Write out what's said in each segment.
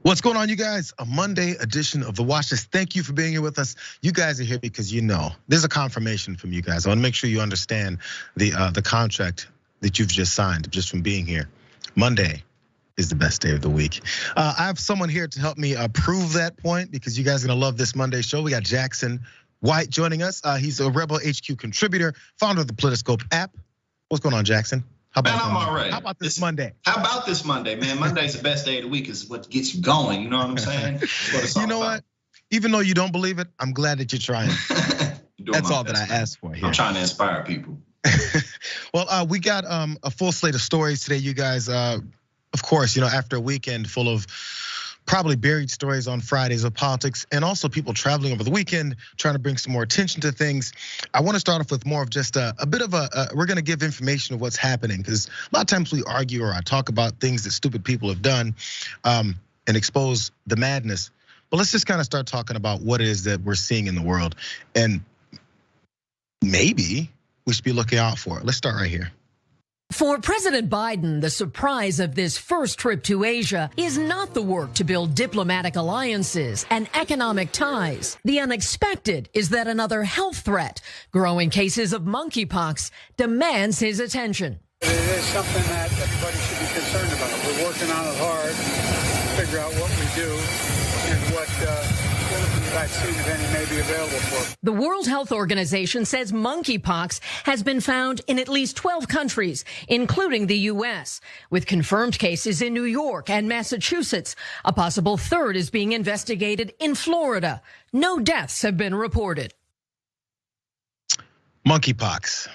What's going on, you guys? A Monday edition of The Watch List. Thank you for being here with us. You guys are here because you know there's a confirmation from you guys. I want to make sure you understand the contract that you've just signed just from being here. Monday is the best day of the week. I have someone here to help me prove that point because you guys are gonna love this Monday show. We got Jackson White joining us. He's a Rebel HQ contributor, founder of the Politiscope app. What's going on, Jackson? How about this Monday? How about this Monday, man? Monday's the best day of the week. Is what gets you going. You know what I'm saying? You know what? Even though you don't believe it, I'm glad that you're trying. That's all that I asked for here. I'm trying to inspire people. Well, we got a full slate of stories today, you guys. Of course, after a weekend full of probably buried stories on Fridays of politics and also people traveling over the weekend, trying to bring some more attention to things. I want to start off with more of just a bit of we're gonna give information of what's happening because a lot of times we argue or I talk about things that stupid people have done and expose the madness. But let's just kind of start talking about what it is that we're seeing in the world and maybe we should be looking out for it. Let's start right here. For President Biden, the surprise of this first trip to Asia is not the work to build diplomatic alliances and economic ties. The unexpected is that another health threat, growing cases of monkeypox, demands his attention. It is something that everybody should be concerned about. We're working on it hard to figure out what we do and what vaccine, if any, may be available for. The World Health Organization says monkeypox has been found in at least 12 countries, including the US, with confirmed cases in New York and Massachusetts. A possible third is being investigated in Florida. No deaths have been reported. Monkeypox.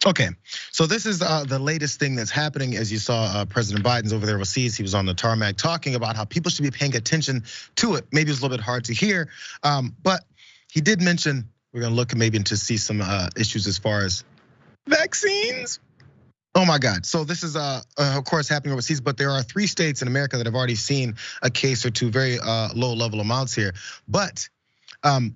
Okay, so this is the latest thing that's happening. As you saw, President Biden's over there overseas. He was on the tarmac talking about how people should be paying attention to it. Maybe it's a little bit hard to hear, but he did mention we're gonna look maybe to see some issues as far as vaccines. Oh my God, so this is of course happening overseas, but there are 3 states in America that have already seen a case or two, very low level amounts here. But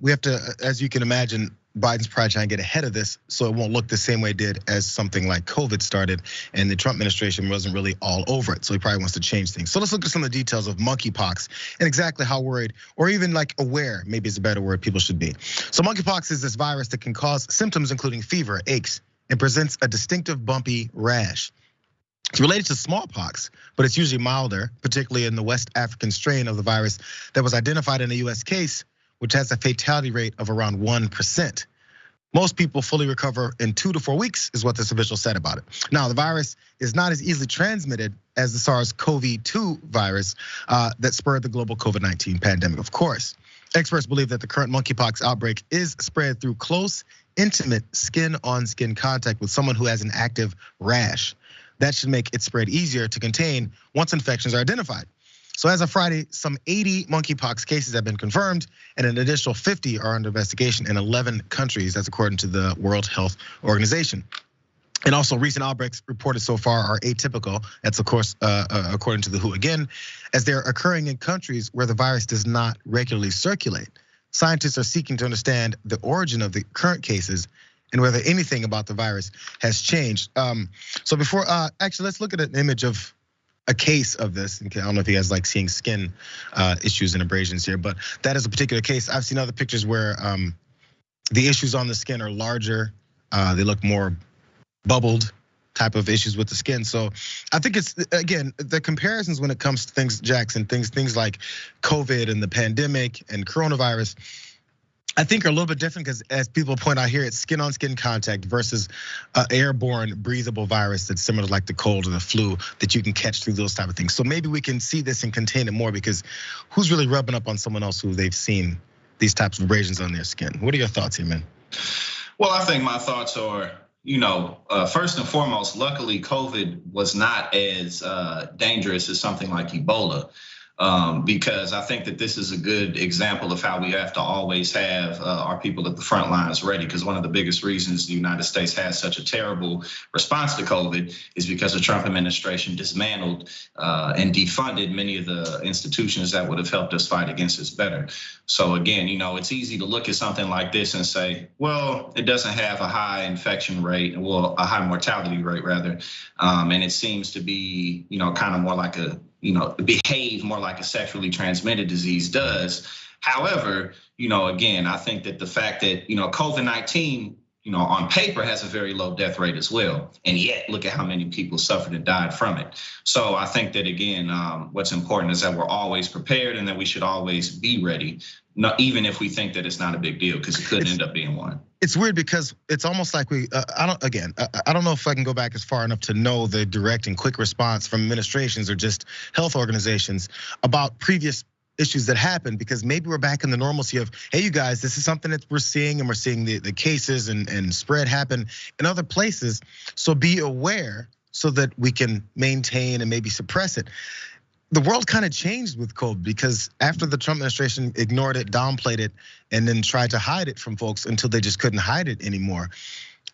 we have to, as you can imagine, Biden's probably trying to get ahead of this so it won't look the same way it did as something like COVID started and the Trump administration wasn't really all over it. So he probably wants to change things. So let's look at some of the details of monkeypox and exactly how worried or even like aware, maybe is a better word, people should be. So monkeypox is this virus that can cause symptoms including fever, aches, and presents a distinctive bumpy rash. It's related to smallpox, but it's usually milder, particularly in the West African strain of the virus that was identified in a US case, which has a fatality rate of around 1%. Most people fully recover in 2 to 4 weeks is what this official said about it. Now, the virus is not as easily transmitted as the SARS-CoV-2 virus that spurred the global COVID-19 pandemic, of course. Experts believe that the current monkeypox outbreak is spread through close, intimate skin-on-skin contact with someone who has an active rash. That should make it spread easier to contain once infections are identified. So as of Friday, some 80 monkeypox cases have been confirmed and an additional 50 are under investigation in 11 countries. That's according to the World Health Organization. And also recent outbreaks reported so far are atypical. That's of course, according to the WHO again, as they're occurring in countries where the virus does not regularly circulate. Scientists are seeking to understand the origin of the current cases and whether anything about the virus has changed. So before, actually let's look at an image of a case of this. I don't know if you guys like seeing skin issues and abrasions here, but that is a particular case. I've seen other pictures where the issues on the skin are larger. They look more bubbled type of issues with the skin. So I think it's, again, the comparisons when it comes to things, Jackson, things like COVID and the pandemic and coronavirus, I think are a little bit different because as people point out here, it's skin on skin contact versus an airborne breathable virus that's similar to like the cold or the flu that you can catch through those type of things. So maybe we can see this and contain it more because who's really rubbing up on someone else who they've seen these types of abrasions on their skin? What are your thoughts here, man? Well, I think my thoughts are, first and foremost, luckily COVID was not as dangerous as something like Ebola. Because I think that this is a good example of how we have to always have our people at the front lines ready. Because one of the biggest reasons the United States has such a terrible response to COVID is because the Trump administration dismantled and defunded many of the institutions that would have helped us fight against this better. So again, it's easy to look at something like this and say, well, it doesn't have a high infection rate, well, a high mortality rate rather, and it seems to be, kind of more like a behave more like a sexually transmitted disease does. However, again, I think that the fact that, COVID-19, on paper has a very low death rate as well. And yet look at how many people suffered and died from it. So I think that, again, what's important is that we're always prepared and that we should always be ready, even if we think that it's not a big deal, because it could end up being one. It's weird because it's almost like I don't know if I can go back as far enough to know the direct and quick response from administrations or just health organizations about previous issues that happen, because maybe we're back in the normalcy of, hey, you guys, this is something that we're seeing, and we're seeing the cases and spread happen in other places. So be aware so that we can maintain and maybe suppress it. The world kind of changed with COVID, because after the Trump administration ignored it, downplayed it, and then tried to hide it from folks until they just couldn't hide it anymore.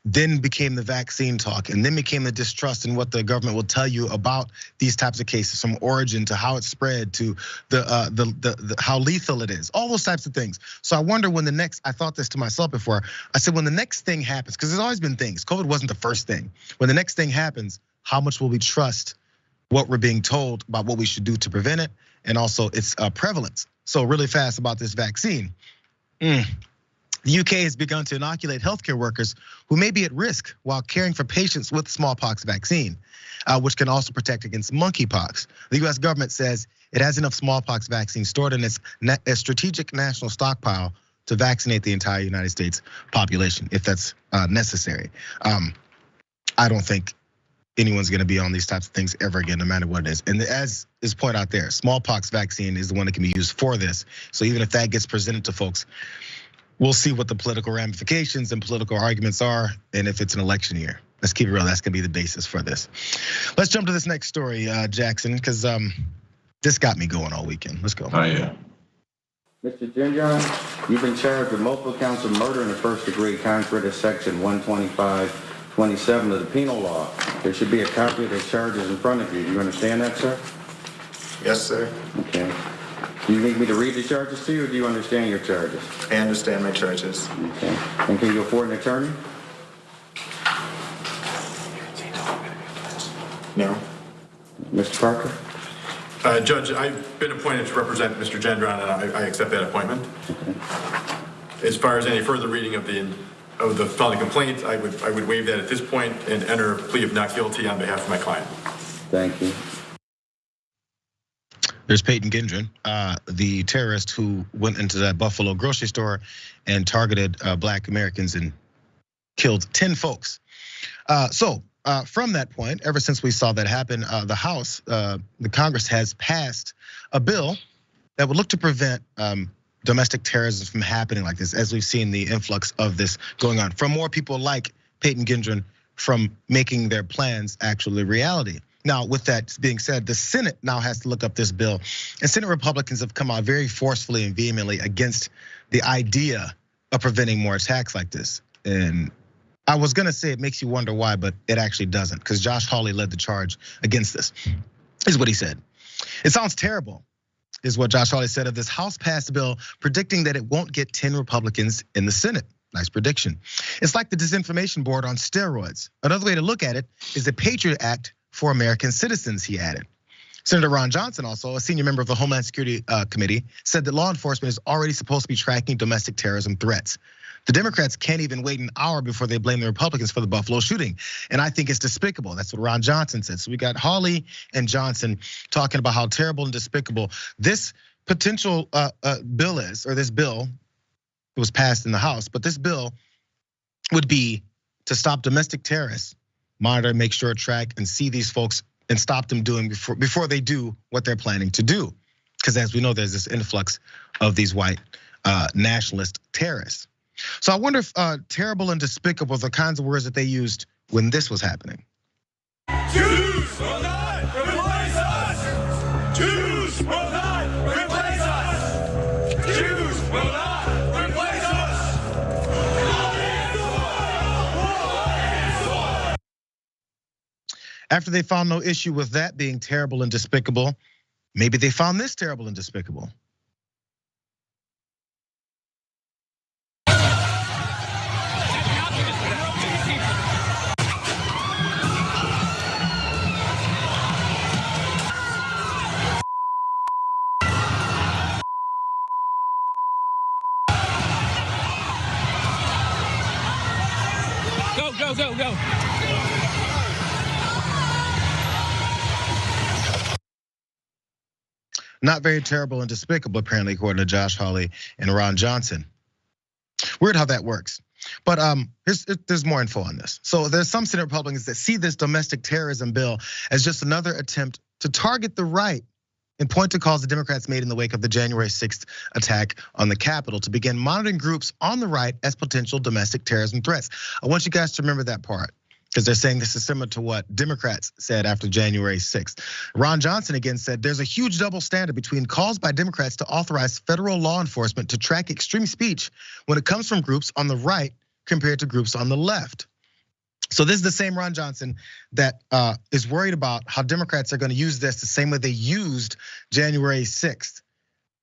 Then became the vaccine talk, and then became the distrust in what the government will tell you about these types of cases, from origin to how it's spread to the how lethal it is, all those types of things. So I wonder when the next, I thought this to myself before, I said when the next thing happens, because there's always been things, COVID wasn't the first thing. When the next thing happens, how much will we trust what we're being told about what we should do to prevent it, and also its prevalence? So really fast about this vaccine. The UK has begun to inoculate healthcare workers who may be at risk while caring for patients with smallpox vaccine, which can also protect against monkeypox. The US government says it has enough smallpox vaccine stored in its strategic national stockpile to vaccinate the entire United States population if that's necessary. I don't think anyone's gonna be on these types of things ever again, no matter what it is. And as is pointed out there, smallpox vaccine is the one that can be used for this. So even if that gets presented to folks, we'll see what the political ramifications and political arguments are, and if it's an election year. Let's keep it real, that's gonna be the basis for this. Let's jump to this next story, Jackson, because this got me going all weekend. Let's go. Oh yeah. Mr. Giuliani, you've been charged with multiple counts of murder in the first degree, contrary to section 125.27 of the penal law. There should be a copy of the charges in front of you. Do you understand that, sir? Yes, sir. Okay. Do you need me to read the charges to you, or do you understand your charges? I understand my charges. Okay. And can you afford an attorney? No. Mr. Parker? Judge, I've been appointed to represent Mr. Gendron, and I accept that appointment. Okay. As far as any further reading of the felony complaint, I would waive that at this point and enter a plea of not guilty on behalf of my client. Thank you. There's Peyton Gendron, the terrorist who went into that Buffalo grocery store and targeted Black Americans and killed 10 folks. So from that point, ever since we saw that happen, the House, the Congress has passed a bill that would look to prevent domestic terrorism from happening like this, as we've seen the influx of this going on, from more people like Peyton Gendron from making their plans actually reality. Now, with that being said, the Senate now has to look up this bill, and Senate Republicans have come out very forcefully and vehemently against the idea of preventing more attacks like this. And I was gonna say it makes you wonder why, but it actually doesn't, because Josh Hawley led the charge against this. Is what he said. It sounds terrible, is what Josh Hawley said of this House-passed bill, predicting that it won't get 10 Republicans in the Senate. Nice prediction. It's like the disinformation board on steroids. Another way to look at it is the Patriot Act for American citizens, he added. Senator Ron Johnson, also a senior member of the Homeland Security Committee, said that law enforcement is already supposed to be tracking domestic terrorism threats. The Democrats can't even wait an hour before they blame the Republicans for the Buffalo shooting. And I think it's despicable. That's what Ron Johnson said. So we got Hawley and Johnson talking about how terrible and despicable this potential bill is, or this bill was passed in the House, but this bill would be to stop domestic terrorists, monitor, make sure, track, and see these folks and stop them doing before they do what they're planning to do. Because as we know, there's this influx of these white nationalist terrorists. So I wonder if terrible and despicable are the kinds of words that they used when this was happening. Jews will not replace us! Jews will not replace us! Jews will not replace us! After they found no issue with that being terrible and despicable, maybe they found this terrible and despicable. Not very terrible and despicable, apparently, according to Josh Hawley and Ron Johnson. Weird how that works. But there's more info on this. So there's some Senate Republicans that see this domestic terrorism bill as just another attempt to target the right and point to calls the Democrats made in the wake of the January 6th attack on the Capitol to begin monitoring groups on the right as potential domestic terrorism threats. I want you guys to remember that part, because they're saying this is similar to what Democrats said after January 6th. Ron Johnson again said there's a huge double standard between calls by Democrats to authorize federal law enforcement to track extreme speech when it comes from groups on the right compared to groups on the left. So this is the same Ron Johnson that is worried about how Democrats are going to use this the same way they used January 6th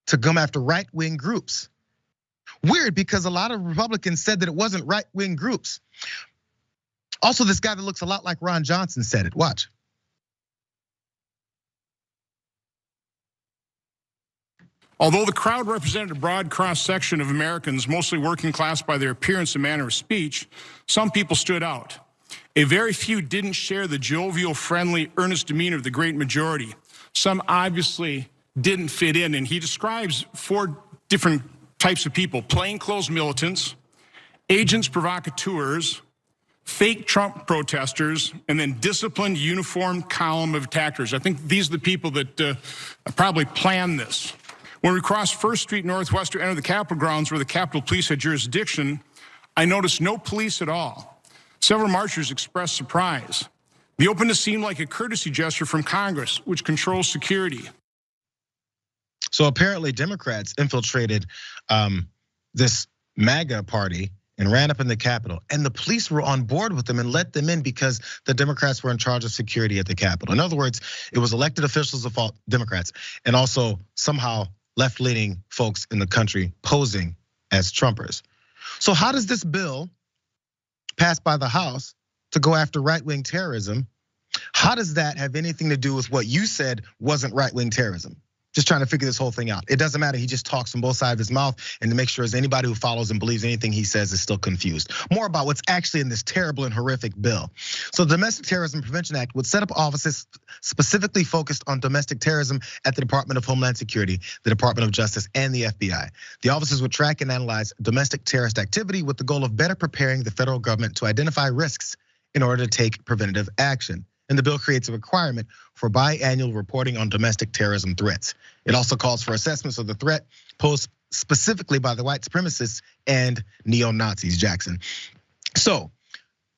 to come after right-wing groups. Weird, because a lot of Republicans said that it wasn't right-wing groups. Also, this guy that looks a lot like Ron Johnson said it. Watch. Although the crowd represented a broad cross-section of Americans, mostly working class by their appearance and manner of speech, some people stood out. A very few didn't share the jovial, friendly, earnest demeanor of the great majority. Some obviously didn't fit in, and he describes 4 different types of people: plainclothes militants, agents provocateurs, fake Trump protesters, and then disciplined uniformed column of attackers. I think these are the people that probably planned this. When we crossed First Street Northwest to enter the Capitol grounds where the Capitol Police had jurisdiction, I noticed no police at all. Several marchers expressed surprise. The openness seemed like a courtesy gesture from Congress, which controls security. So apparently Democrats infiltrated this MAGA party and ran up in the Capitol, and the police were on board with them and let them in because the Democrats were in charge of security at the Capitol. In other words, it was elected officials of all Democrats and also somehow left-leaning folks in the country posing as Trumpers. So how does this bill passed by the House to go after right-wing terrorism, how does that have anything to do with what you said wasn't right-wing terrorism? Just trying to figure this whole thing out. It doesn't matter, he just talks from both sides of his mouth, and to make sure as anybody who follows and believes anything he says is still confused. More about what's actually in this terrible and horrific bill. So the Domestic Terrorism Prevention Act would set up offices specifically focused on domestic terrorism at the Department of Homeland Security, the Department of Justice, and the FBI. The offices would track and analyze domestic terrorist activity with the goal of better preparing the federal government to identify risks in order to take preventative action. And the bill creates a requirement for biannual reporting on domestic terrorism threats. It also calls for assessments of the threat posed specifically by the white supremacists and neo-Nazis, Jackson. So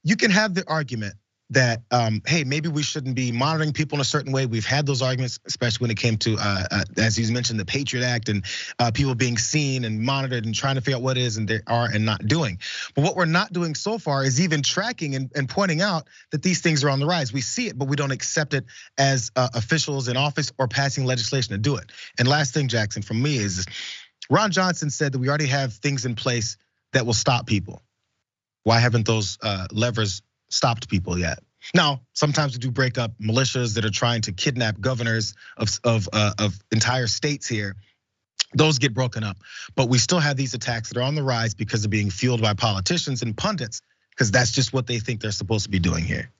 you can have the argument that, hey, maybe we shouldn't be monitoring people in a certain way. We've had those arguments, especially when it came to, as you mentioned, the Patriot Act and people being seen and monitored and trying to figure out what it is and they are and not doing. But what we're not doing so far is even tracking and pointing out that these things are on the rise. We see it, but we don't accept it as officials in office or passing legislation to do it. And last thing, Jackson, from me is Ron Johnson said that we already have things in place that will stop people. Why haven't those levers stopped people yet? Now, sometimes we do break up militias that are trying to kidnap governors of entire states here. Those get broken up, but we still have these attacks that are on the rise because they're being fueled by politicians and pundits, because that's just what they think they're supposed to be doing here.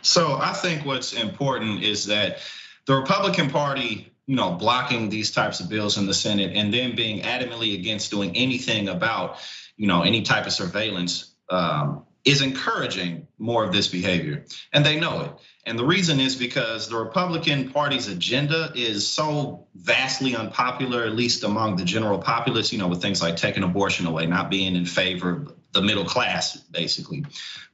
So I think what's important is that the Republican Party, blocking these types of bills in the Senate and then being adamantly against doing anything about, any type of surveillance, is encouraging more of this behavior, and they know it. And the reason is because the Republican Party's agenda is so vastly unpopular, at least among the general populace, with things like taking abortion away, not being in favor of the middle class, basically.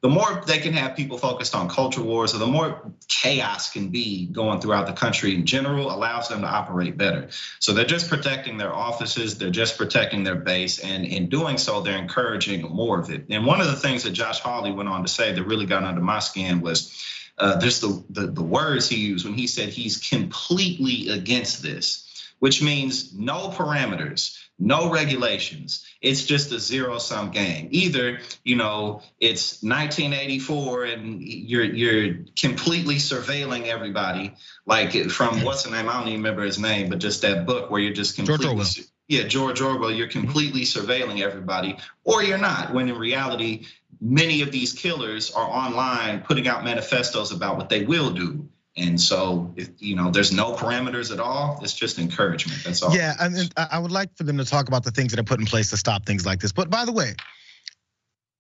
The more they can have people focused on culture wars, or the more chaos can be going throughout the country in general, allows them to operate better. So they're just protecting their offices, they're just protecting their base, and in doing so, they're encouraging more of it. And one of the things that Josh Hawley went on to say that really got under my skin was just the words he used when he said he's completely against this, which means no parameters, no regulations. It's just a zero-sum game. Either, it's 1984 and you're completely surveilling everybody, like from what's the name? I don't even remember his name, but just that book where you're just completely, George Orwell, you're completely surveilling everybody, or you're not, when in reality, many of these killers are online putting out manifestos about what they will do And so, there's no parameters at all. It's just encouragement. That's all. Yeah, I would like for them to talk about the things that are put in place to stop things like this. But by the way,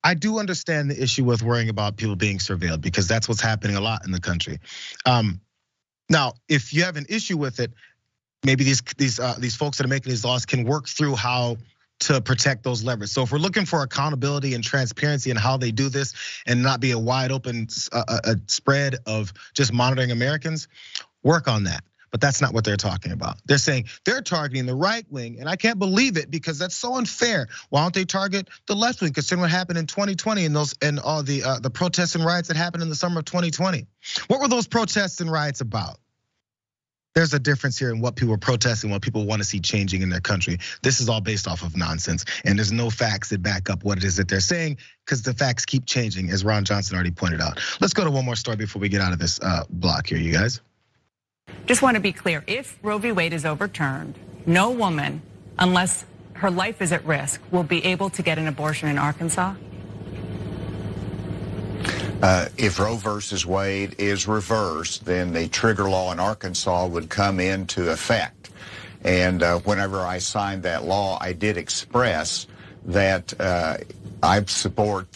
I do understand the issue with worrying about people being surveilled, because that's what's happening a lot in the country. Now, if you have an issue with it, maybe these folks that are making these laws can work through how to protect those levers. So if we're looking for accountability and transparency in how they do this, and not be a wide open spread of just monitoring Americans, work on that. But that's not what they're talking about. They're saying they're targeting the right wing, and I can't believe it because that's so unfair. Why don't they target the left wing? Considering what happened in 2020 and all the protests and riots that happened in the summer of 2020. What were those protests and riots about? There's a difference here in what people are protesting, what people want to see changing in their country. This is all based off of nonsense, and there's no facts that back up what it is that they're saying, because the facts keep changing, as Ron Johnson already pointed out. Let's go to one more story before we get out of this block here, you guys. Just want to be clear, if Roe v. Wade is overturned, no woman, unless her life is at risk, will be able to get an abortion in Arkansas? If Roe versus Wade is reversed, then the trigger law in Arkansas would come into effect. And whenever I signed that law, I did express that I support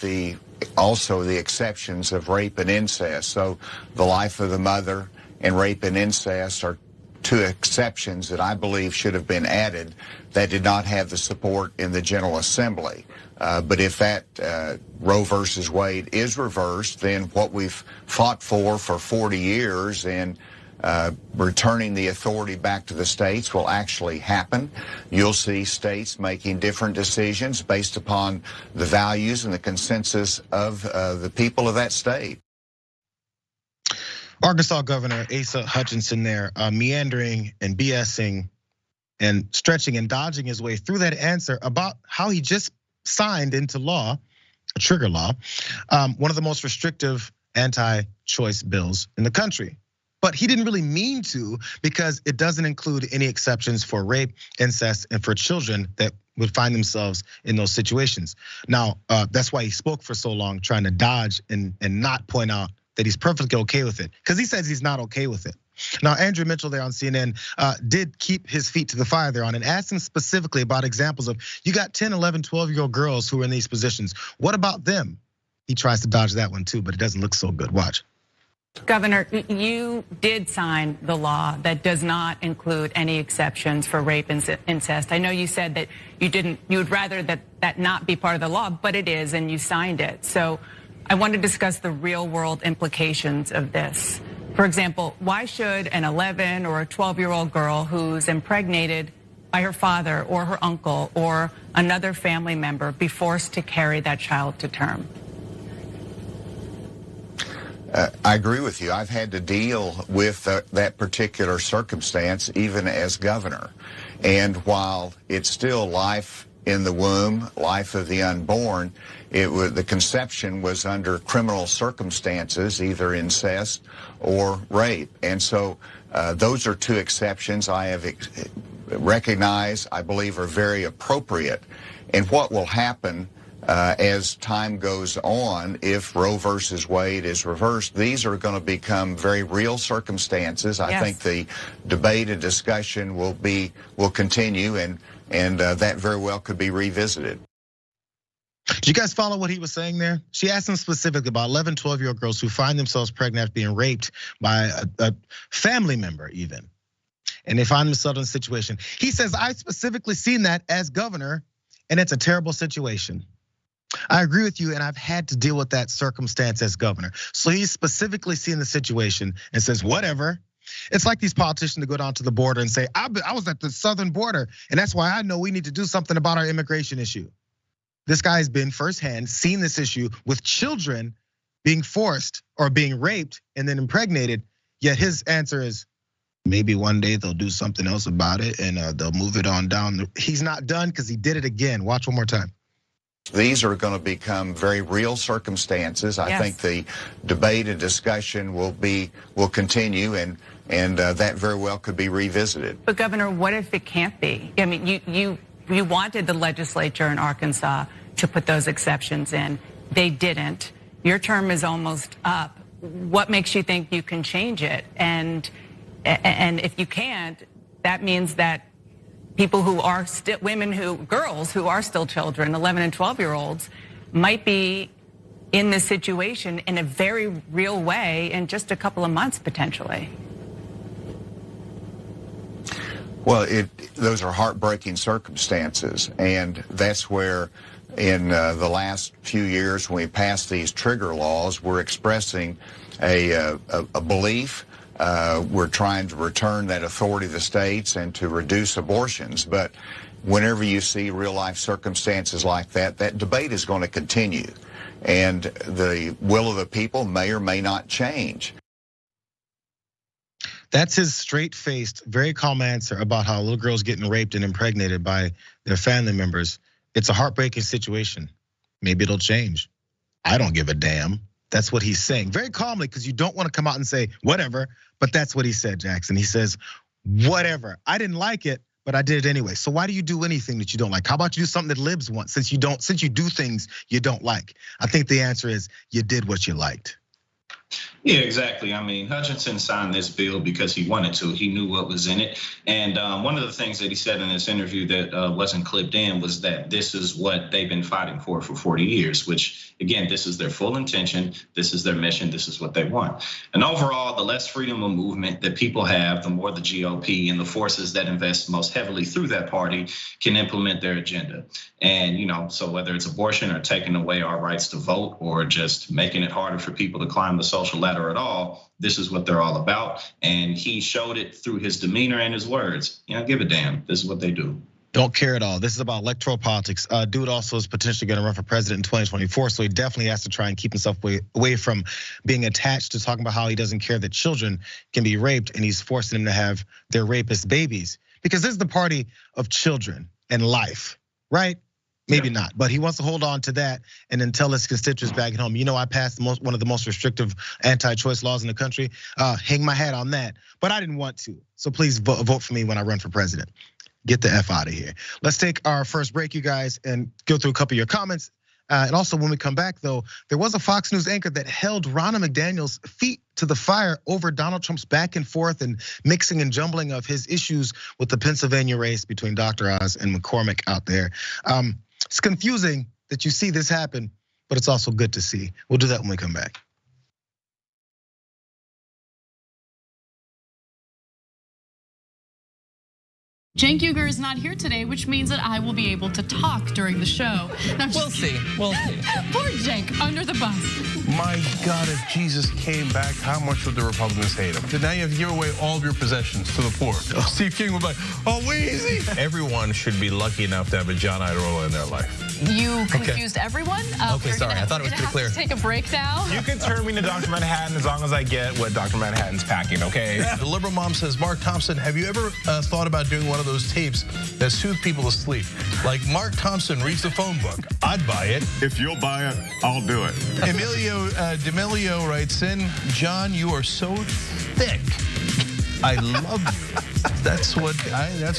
also the exceptions of rape and incest. So the life of the mother and rape and incest are two exceptions that I believe should have been added that did not have the support in the General Assembly. But if that Roe versus Wade is reversed, then what we've fought for 40 years in returning the authority back to the states will actually happen. You'll see states making different decisions based upon the values and the consensus of the people of that state. Arkansas Governor Asa Hutchinson there, meandering and BSing and stretching and dodging his way through that answer about how he just signed into law, a trigger law, one of the most restrictive anti-choice bills in the country. But he didn't really mean to, because it doesn't include any exceptions for rape, incest, and for children that would find themselves in those situations. Now, that's why he spoke for so long, trying to dodge and not point out that he's perfectly okay with it, because he says he's not okay with it. Now, Andrew Mitchell there on CNN did keep his feet to the fire there on and asked him specifically about examples of, you got 10, 11, 12-year-old girls who are in these positions. What about them? He tries to dodge that one too, but it doesn't look so good. Watch. Governor, you did sign the law that does not include any exceptions for rape and incest. I know you said that you would rather that not be part of the law, but it is, and you signed it. So I want to discuss the real world implications of this. For example, why should an 11 or a 12-year-old girl who's impregnated by her father or her uncle or another family member be forced to carry that child to term? I agree with you. I've had to deal with that particular circumstance even as governor. And while it's still life in the womb, life of the unborn, the conception was under criminal circumstances, either incest or rape. And so those are two exceptions I have recognized, I believe are very appropriate. And what will happen as time goes on, if Roe versus Wade is reversed, these are going to become very real circumstances. I think the debate and discussion will continue, and that very well could be revisited. Did you guys follow what he was saying there? She asked him specifically about 11, 12-year-old girls who find themselves pregnant after being raped by a family member even. And they find themselves in a situation. He says, I specifically seen that as governor, and it's a terrible situation. I agree with you, and I've had to deal with that circumstance as governor. So he's specifically seen the situation and says, whatever. It's like these politicians that go down to the border and say, I was at the southern border, and that's why I know we need to do something about our immigration issue. This guy's been firsthand, seen this issue with children being forced or being raped and then impregnated, yet his answer is, maybe one day they'll do something else about it and they'll move it on down. He's not done because he did it again. Watch one more time. These are going to become very real circumstances. I think the debate and discussion will continue, and that very well could be revisited. But Governor, what if it can't be? I mean, you wanted the legislature in Arkansas to put those exceptions in. They didn't. Your term is almost up. what makes you think you can change it? And if you can't, that means that people who are still girls who are still children, 11 and 12-year-olds, might be in this situation in a very real way in just a couple of months potentially. Well, those are heartbreaking circumstances, and that's where in the last few years when we passed these trigger laws, we're expressing a belief. We're trying to return that authority to the states and to reduce abortions. But whenever you see real life circumstances like that, that debate is going to continue. And the will of the people may or may not change. That's his straight-faced, very calm answer about how little girls getting raped and impregnated by their family members. It's a heartbreaking situation. Maybe it'll change. I don't give a damn. That's what he's saying, very calmly, because you don't want to come out and say whatever, but that's what he said, Jackson. He says, whatever. I didn't like it, but I did it anyway. So why do you do anything that you don't like? How about you do something that Libs want, since you do things you don't like? I think the answer is you did what you liked. Yeah, exactly. I mean, Hutchinson signed this bill because he wanted to. He knew what was in it. And one of the things that he said in this interview that wasn't clipped in was that this is what they've been fighting for 40 years, which, again, this is their full intention. This is their mission. This is what they want. And overall, the less freedom of movement that people have, the more the GOP and the forces that invest most heavily through that party can implement their agenda. And, so whether it's abortion or taking away our rights to vote or just making it harder for people to climb the social ladder at all, this is what they're all about. And he showed it through his demeanor and his words. Give a damn. This is what they do. Don't care at all. This is about electoral politics. Dude also is potentially going to run for president in 2024. So he definitely has to try and keep himself away from being attached to talking about how he doesn't care that children can be raped and he's forcing them to have their rapist babies. Because this is the party of children and life, right? Maybe not, but he wants to hold on to that and then tell his constituents back at home, I passed one of the most restrictive anti-choice laws in the country. Hang my hat on that, but I didn't want to. So please vote for me when I run for president. Get the F out of here. Let's take our first break, you guys, and go through a couple of your comments. And also when we come back though, there was a Fox News anchor that held Ronna McDaniel's feet to the fire over Donald Trump's back and forth and mixing and jumbling of his issues with the Pennsylvania race between Dr. Oz and McCormick out there. It's confusing that you see this happen, but it's also good to see. We'll do that when we come back. Cenk Uygur is not here today, which means that I will be able to talk during the show. We'll see. We'll see. Poor Cenk, under the bus. My God, if Jesus came back, how much would the Republicans hate him? So now you have to give away all of your possessions to the poor. Steve King would be like, oh, Weezy. Everyone should be lucky enough to have a John Iadarola in their life. You confused everyone? Okay, sorry, I thought it was pretty clear. Take a break now. You can turn me into Dr. Manhattan as long as I get what Dr. Manhattan's packing, okay? The liberal mom says, Mark Thompson, have you ever thought about doing one of those tapes that soothe people to sleep? Like Mark Thompson reads the phone book. I'd buy it. If you'll buy it, I'll do it. D'Amelio writes in, John, you are so thick. I love you. That's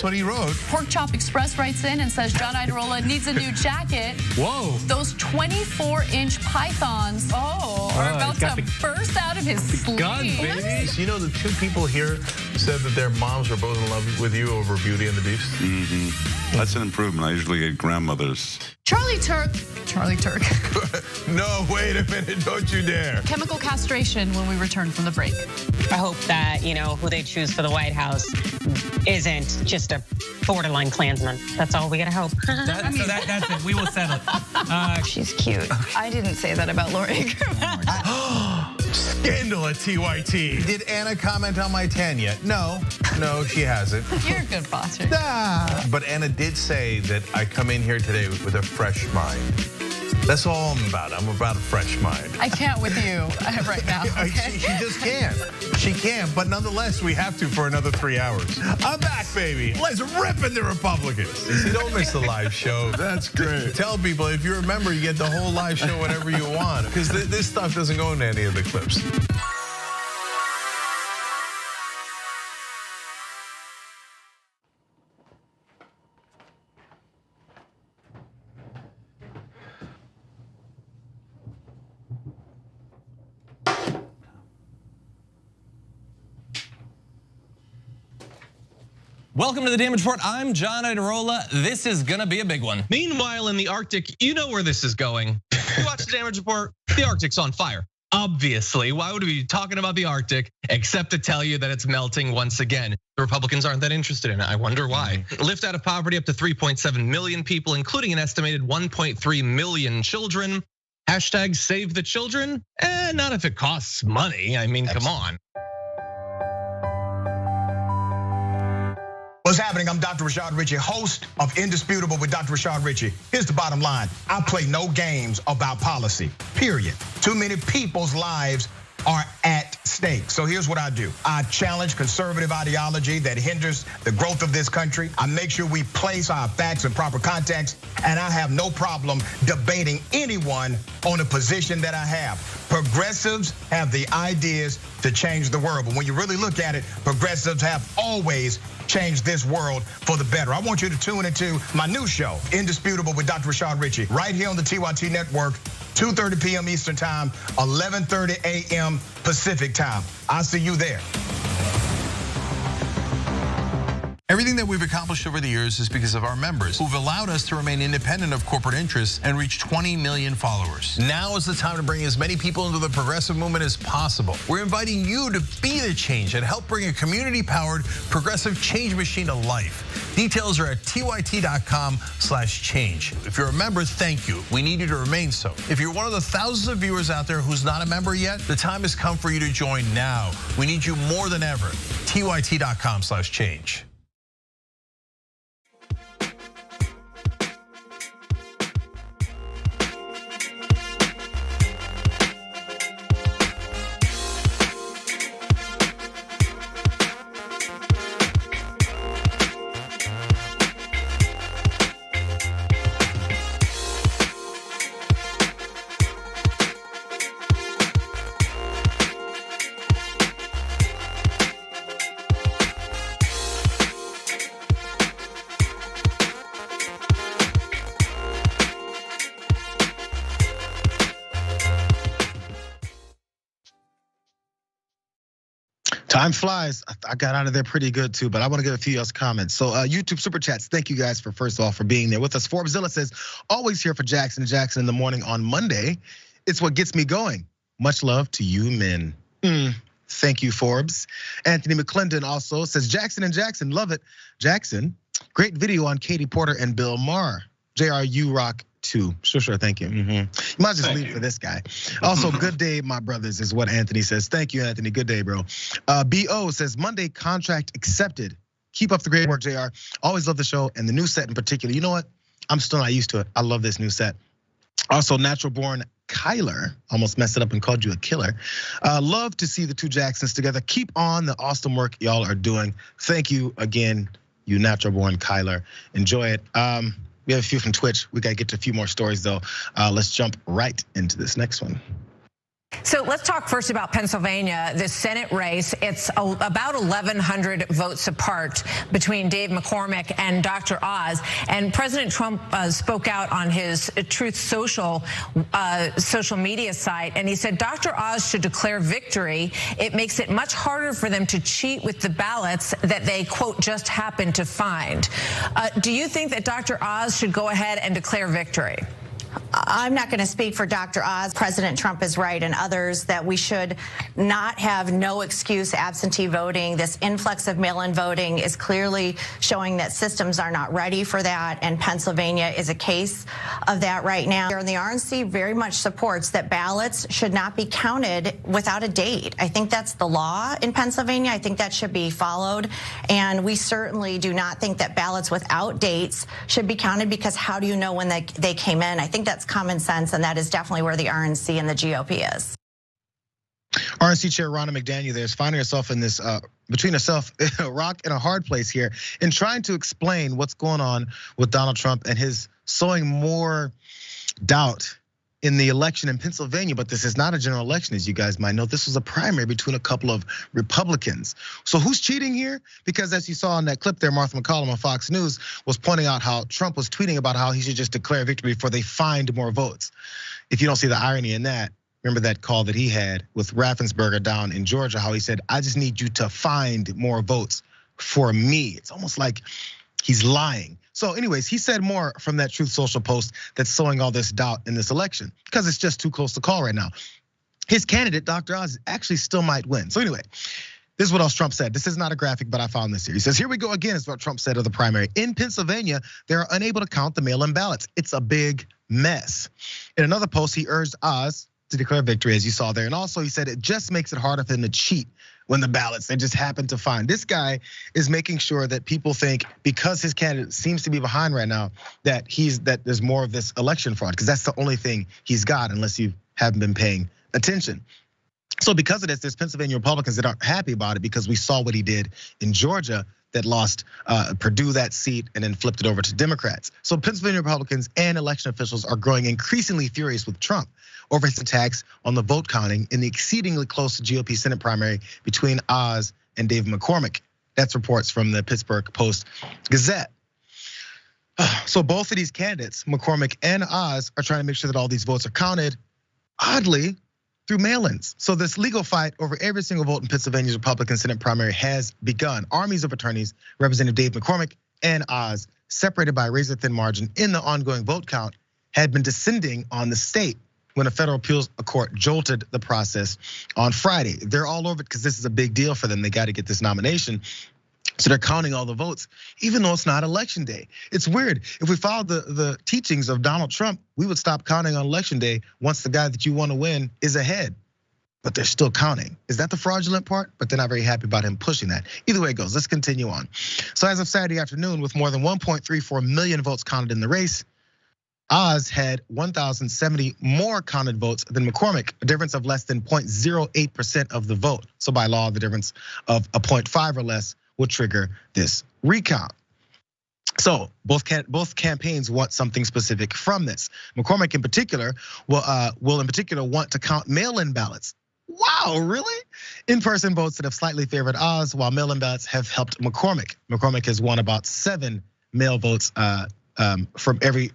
what he wrote. Pork Chop Express writes in and says John Iadarola needs a new jacket. Whoa. Those 24-inch pythons are about to burst out of his sleeve. Gun, baby. The two people here said that their moms were both in love with you over Beauty and the Beast. Mm-hmm. That's an improvement. I usually get grandmothers. Charlie Turk. No, wait a minute, don't you dare. Chemical castration when we return from the break. I hope that, who they choose for the White House isn't just a borderline Klansman. That's all we gotta hope. That's it, we will settle it. She's cute. I didn't say that about Laura Ingraham. Scandal at TYT. Did Anna comment on my tan yet? No, she hasn't. You're a good boss. But Anna did say that I come in here today with a fresh mind. That's all I'm about. I'm about a fresh mind. I can't with you right now. Okay? She just can't. She can't, but nonetheless, we have to for another 3 hours. I'm back, baby. Let's rip in the Republicans. See, don't miss the live show. That's great. Tell people, if you're a member, you get the whole live show whenever you want, because this stuff doesn't go into any of the clips. Welcome to the Damage Report. I'm John Idarola. This is gonna be a big one. Meanwhile, in the Arctic, you know where this is going. You watch the Damage Report, the Arctic's on fire. Obviously, why would we be talking about the Arctic except to tell you that it's melting once again? The Republicans aren't that interested in it. I wonder why. Lift out of poverty up to 3.7 million people, including an estimated 1.3 million children. Hashtag save the children? Not if it costs money. I mean, come on. What's happening? I'm Dr. Rashad Ritchie, host of Indisputable with Dr. Rashad Ritchie. Here's the bottom line. I play no games about policy, period. Too many people's lives are at stake. So here's what I do. I challenge conservative ideology that hinders the growth of this country. I make sure we place our facts in proper context, and I have no problem debating anyone on a position that I have. Progressives have the ideas to change the world, but when you really look at it, progressives have always changed this world for the better. I want you to tune into my new show, Indisputable with Dr. Rashad Ritchie, right here on the TYT Network, 2:30 p.m. Eastern Time, 11:30 a.m. Pacific Time. I'll see you there. Everything that we've accomplished over the years is because of our members who've allowed us to remain independent of corporate interests and reach 20 million followers. Now is the time to bring as many people into the progressive movement as possible. We're inviting you to be the change and help bring a community-powered progressive change machine to life. Details are at tyt.com/change. If you're a member, thank you. We need you to remain so. If you're one of the thousands of viewers out there who's not a member yet, the time has come for you to join now. We need you more than ever. tyt.com/change. Time flies. I got out of there pretty good too, but I want to get a few else comments. So YouTube super chats, thank you guys for first of all for being there with us. Forbesilla says, always here for Jackson in the morning on Monday. It's what gets me going. Much love to you men. Thank you, Forbes. Anthony McClendon also says, Jackson, love it. Jackson, great video on Katie Porter and Bill Maher. Jayar, you rock too. Sure, thank you. You might just leave for this guy. Also, good day, my brothers, is what Anthony says. Thank you, Anthony. Good day, bro. BO says, Monday contract accepted. Keep up the great work, Jayar. Always love the show and the new set in particular. You know what? I'm still not used to it. I love this new set. Also, natural born Kyler, almost messed it up and called you a killer. Love to see the two Jacksons together. Keep on the awesome work y'all are doing. Thank you again, you natural born Kyler. Enjoy it. We have a few from Twitch. We got to get to a few more stories though. Let's jump right into this next one. So let's talk first about Pennsylvania, this Senate race. It's about 1,100 votes apart between Dave McCormick and Dr. Oz. And President Trump spoke out on his Truth Social media site, and he said Dr. Oz should declare victory. It makes it much harder for them to cheat with the ballots that they, quote, just happened to find. Do you think that Dr. Oz should go ahead and declare victory? I'm not going to speak for Dr. Oz. President Trump is right, and others, that we should not have no excuse absentee voting. This influx of mail-in voting is clearly showing that systems are not ready for that, and Pennsylvania is a case of that right now. And the RNC very much supports that ballots should not be counted without a date. I think that's the law in Pennsylvania. I think that should be followed, and we certainly do not think that ballots without dates should be counted, because how do you know when they came in? I think that's common sense, and that is definitely where the RNC and the GOP is. RNC Chair Ronna McDaniel there is finding herself in this, between herself, a rock and a hard place here in trying to explain what's going on with Donald Trump and his sowing more doubt in the election in Pennsylvania. But this is not a general election, as you guys might know. This was a primary between a couple of Republicans. So who's cheating here? Because as you saw in that clip there, Martha McCallum on Fox News was pointing out how Trump was tweeting about how he should just declare victory before they find more votes. If you don't see the irony in that, remember that call that he had with Raffensperger down in Georgia, how he said, I just need you to find more votes. for me. It's almost like he's lying. So anyways, he said more from that Truth Social post that's sowing all this doubt in this election because it's just too close to call right now. His candidate, Dr. Oz, actually still might win. So anyway, this is what else Trump said. This is not a graphic, but I found this here. He says, here we go again, is what Trump said of the primary. In Pennsylvania, they're unable to count the mail-in ballots. It's a big mess. In another post, he urged Oz to declare victory, as you saw there. And also he said it just makes it harder for them to cheat when the ballots they just happen to find. This guy is making sure that people think because his candidate seems to be behind right now, that there's more of this election fraud, because that's the only thing he's got, unless you haven't been paying attention. So because of this, there's Pennsylvania Republicans that aren't happy about it because we saw what he did in Georgia that lost Purdue that seat and then flipped it over to Democrats. So Pennsylvania Republicans and election officials are growing increasingly furious with Trump over his attacks on the vote counting in the exceedingly close GOP Senate primary between Oz and David McCormick. That's reports from the Pittsburgh Post-Gazette. So both of these candidates, McCormick and Oz, are trying to make sure that all these votes are counted, oddly, through mail-ins. So this legal fight over every single vote in Pennsylvania's Republican Senate primary has begun. Armies of attorneys representing Dave McCormick and Oz, separated by a razor-thin margin in the ongoing vote count, had been descending on the state when a federal appeals court jolted the process on Friday. They're all over it because this is a big deal for them. They got to get this nomination. So they're counting all the votes, even though it's not election day. It's weird. If we followed the teachings of Donald Trump, we would stop counting on election day once the guy that you want to win is ahead. But they're still counting. Is that the fraudulent part? But they're not very happy about him pushing that. Either way it goes, let's continue on. So as of Saturday afternoon, with more than 1.34 million votes counted in the race, Oz had 1,070 more counted votes than McCormick, a difference of less than 0.08% of the vote. So by law, the difference of a 0.5 or less will trigger this recount. So both campaigns want something specific from this. McCormick in particular will in particular want to count mail-in ballots. Wow, really? In-person votes that have slightly favored Oz, while mail-in ballots have helped McCormick. McCormick has won about 7 mail votes for every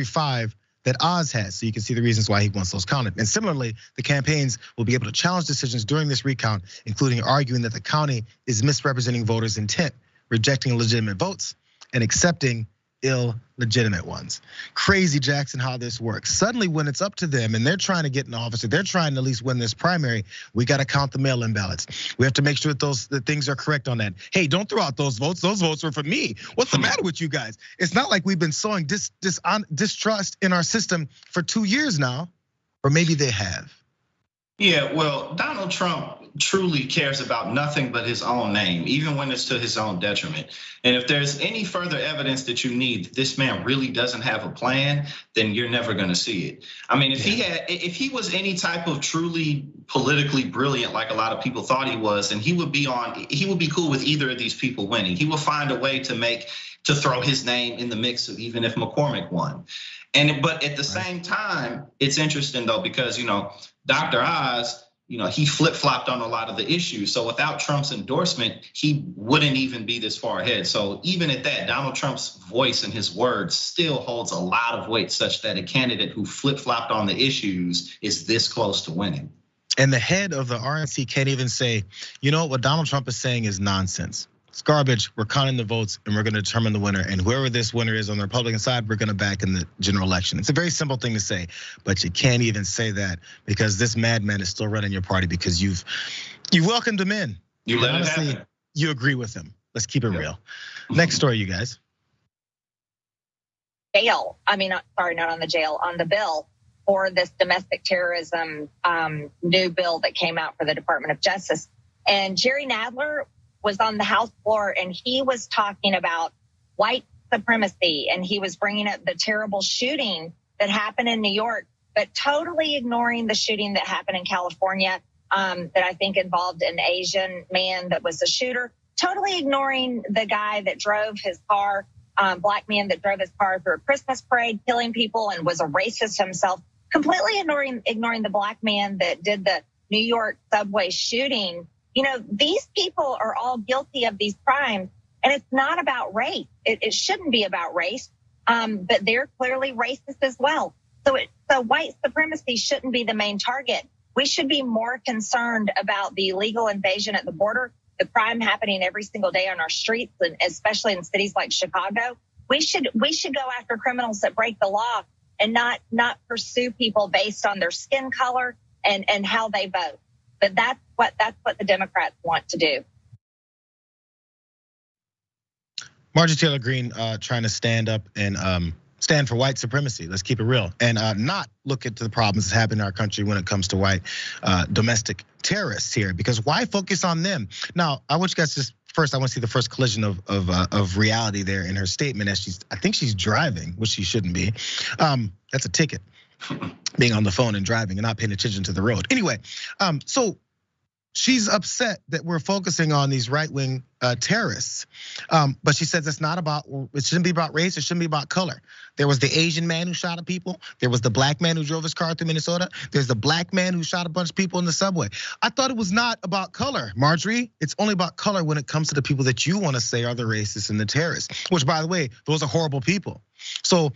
5 that Oz has. So you can see the reasons why he wants those counted. And similarly, the campaigns will be able to challenge decisions during this recount, including arguing that the county is misrepresenting voters' intent, rejecting legitimate votes, and accepting illegitimate ones. Crazy, Jackson, how this works. Suddenly, when it's up to them and they're trying to get in office, or they're trying to at least win this primary, we got to count the mail-in ballots. We have to make sure that things are correct on that. Hey, don't throw out those votes. Those votes were for me. What's the matter with you guys? It's not like we've been sowing distrust in our system for 2 years now, or maybe they have. Yeah, well, Donald Trump truly cares about nothing but his own name, even when it's to his own detriment. And if there's any further evidence that you need that this man really doesn't have a plan, then you're never gonna see it. I mean, if he was any type of truly politically brilliant, like a lot of people thought he was, then he would be cool with either of these people winning. He will find a way to throw his name in the mix of even if McCormick won. But at the same time, it's interesting though, because Dr. Oz, he flip-flopped on a lot of the issues. So without Trump's endorsement, he wouldn't even be this far ahead. So even at that, Donald Trump's voice and his words still holds a lot of weight, such that a candidate who flip-flopped on the issues is this close to winning. And the head of the RNC can't even say, what Donald Trump is saying is nonsense. It's garbage. We're counting the votes and we're going to determine the winner. And whoever this winner is on the Republican side, we're going to back in the general election. It's a very simple thing to say, but you can't even say that because this madman is still running your party because you've welcomed him in. You let it happen. You agree with him. Let's keep it real. Next story, you guys. Not on the jail, on the bill for this domestic terrorism new bill that came out for the Department of Justice. And Jerry Nadler was on the House floor and he was talking about white supremacy and he was bringing up the terrible shooting that happened in New York, but totally ignoring the shooting that happened in California that I think involved an Asian man that was the shooter, totally ignoring the guy that drove his car, black man that drove his car through a Christmas parade, killing people and was a racist himself, completely ignoring the black man that did the New York subway shooting. These people are all guilty of these crimes, and it's not about race. It shouldn't be about race, but they're clearly racist as well. So white supremacy shouldn't be the main target. We should be more concerned about the illegal invasion at the border the crime happening every single day on our streets, and especially in cities like Chicago, we should go after criminals that break the law and not pursue people based on their skin color and how they vote. But that's what the Democrats want to do. Marjorie Taylor Greene trying to stand up and stand for white supremacy. Let's keep it real, and not look into the problems that's happening in our country when it comes to white domestic terrorists here. Because why focus on them? Now, I want you guys just first. I want to see the first collision of reality there in her statement as I think she's driving, which she shouldn't be. That's a ticket, being on the phone and driving and not paying attention to the road. Anyway, so she's upset that we're focusing on these right-wing terrorists, but she says it shouldn't be about race, it shouldn't be about color. There was the Asian man who shot at people. There was the black man who drove his car through Minnesota. There's the black man who shot a bunch of people in the subway. I thought it was not about color, Marjorie. It's only about color when it comes to the people that you want to say are the racists and the terrorists, which, by the way, those are horrible people. So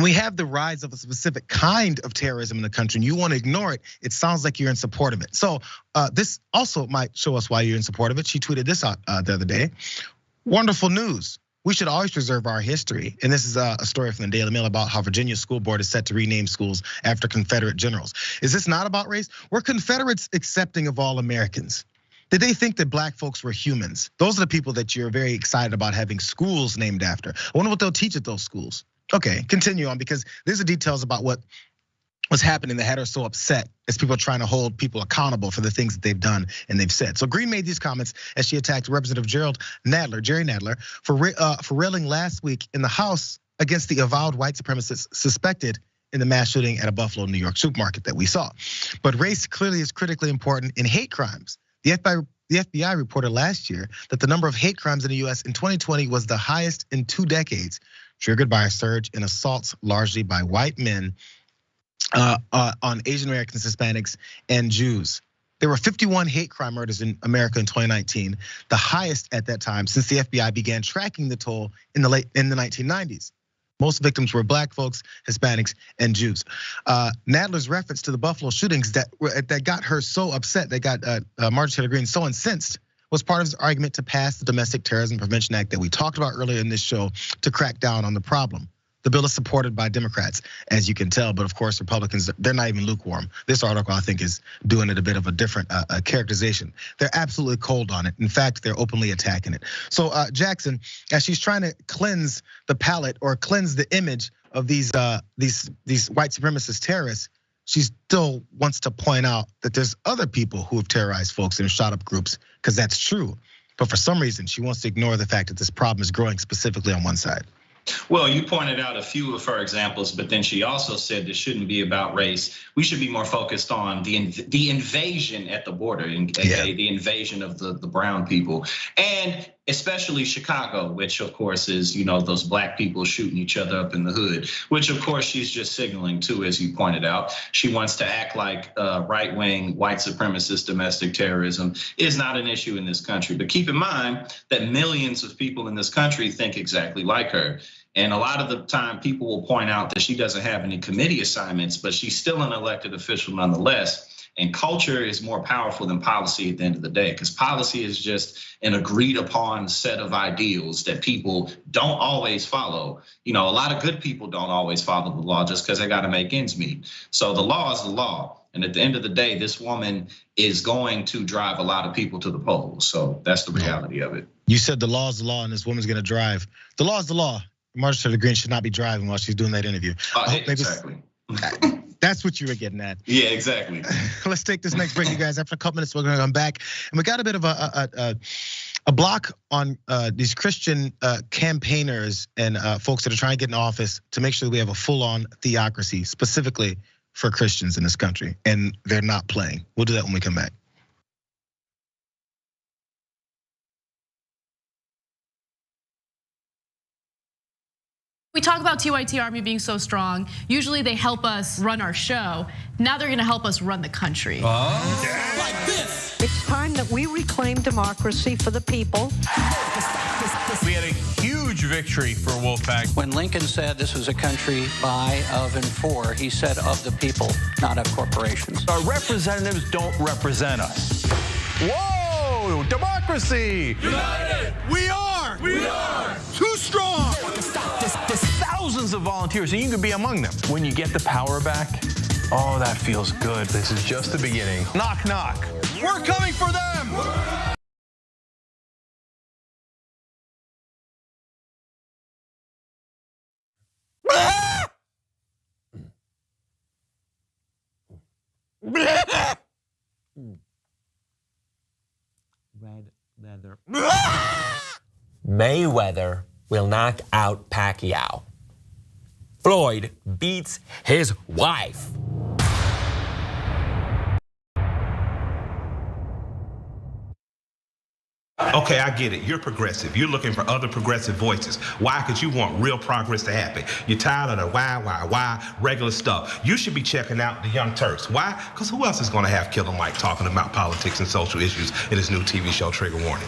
we have the rise of a specific kind of terrorism in the country, and you want to ignore it. It sounds like you're in support of it. So this also might show us why you're in support of it. She tweeted this out the other day. Wonderful news. We should always preserve our history. And this is a story from the Daily Mail about how Virginia's school board is set to rename schools after Confederate generals. Is this not about race? Were Confederates accepting of all Americans? Did they think that black folks were humans? Those are the people that you're very excited about having schools named after. I wonder what they'll teach at those schools. Okay, continue on, because there's the details about what was happening that had her so upset as people are trying to hold people accountable for the things that they've done and they've said. So Greene made these comments as she attacked Representative Jerry Nadler, for railing last week in the House against the avowed white supremacists suspected in the mass shooting at a Buffalo, New York supermarket that we saw. But race clearly is critically important in hate crimes. The FBI reported last year that the number of hate crimes in the US in 2020 was the highest in 2 decades, triggered by a surge in assaults largely by white men on Asian Americans, Hispanics, and Jews. There were 51 hate crime murders in America in 2019, the highest at that time since the FBI began tracking the toll in the 1990s. Most victims were black folks, Hispanics, and Jews. Nadler's reference to the Buffalo shootings that got her so upset, that got Marjorie Taylor Greene so incensed, was part of his argument to pass the Domestic Terrorism Prevention Act that we talked about earlier in this show to crack down on the problem. The bill is supported by Democrats, as you can tell, but of course Republicans, they're not even lukewarm. This article, I think, is doing it a bit of a different characterization. They're absolutely cold on it. In fact, they're openly attacking it. So Jackson, as she's trying to cleanse the palate or cleanse the image of these white supremacist terrorists, she still wants to point out that there's other people who have terrorized folks and shot up groups, because that's true. But for some reason, she wants to ignore the fact that this problem is growing specifically on one side. Well, you pointed out a few of her examples, but then she also said this shouldn't be about race. We should be more focused on the invasion at the border, the invasion of the brown people, and especially Chicago, which of course is, those black people shooting each other up in the hood, which of course she's just signaling to, as you pointed out. She wants to act like right-wing white supremacist domestic terrorism is not an issue in this country. But keep in mind that millions of people in this country think exactly like her. And a lot of the time people will point out that she doesn't have any committee assignments, but she's still an elected official nonetheless. And culture is more powerful than policy at the end of the day, because policy is just an agreed upon set of ideals that people don't always follow. A lot of good people don't always follow the law just because they got to make ends meet. So the law is the law. And at the end of the day, this woman is going to drive a lot of people to the polls. So that's the reality of it. You said the law is the law and this woman's going to drive. The law is the law. Marjorie Taylor Greene should not be driving while she's doing that interview. Exactly. That's what you were getting at. Yeah, exactly. Let's take this next break, you guys. After a couple minutes, we're gonna come back. And we got a bit of a block on these Christian campaigners and folks that are trying to get in office to make sure that we have a full-on theocracy, specifically for Christians in this country. And they're not playing. We'll do that when we come back. We talk about TYT Army being so strong. Usually they help us run our show. Now they're gonna help us run the country. Like this. It's time that we reclaim democracy for the people. We had a huge victory for Wolfpack. When Lincoln said this was a country by, of, and for, he said of the people, not of corporations. Our representatives don't represent us. Whoa, democracy. democracy. United! We are too strong. There's thousands of volunteers, and you can be among them. When you get the power back, oh, that feels good. This is just the beginning. Knock, knock. We're coming for them. Red leather. Mayweather will knock out Pacquiao. Floyd beats his wife. Okay, I get it. You're progressive. You're looking for other progressive voices. Why? Because you want real progress to happen. You're tired of the why, regular stuff. You should be checking out the Young Turks. Why? Because who else is going to have Killer Mike talking about politics and social issues in his new TV show, Trigger Warning?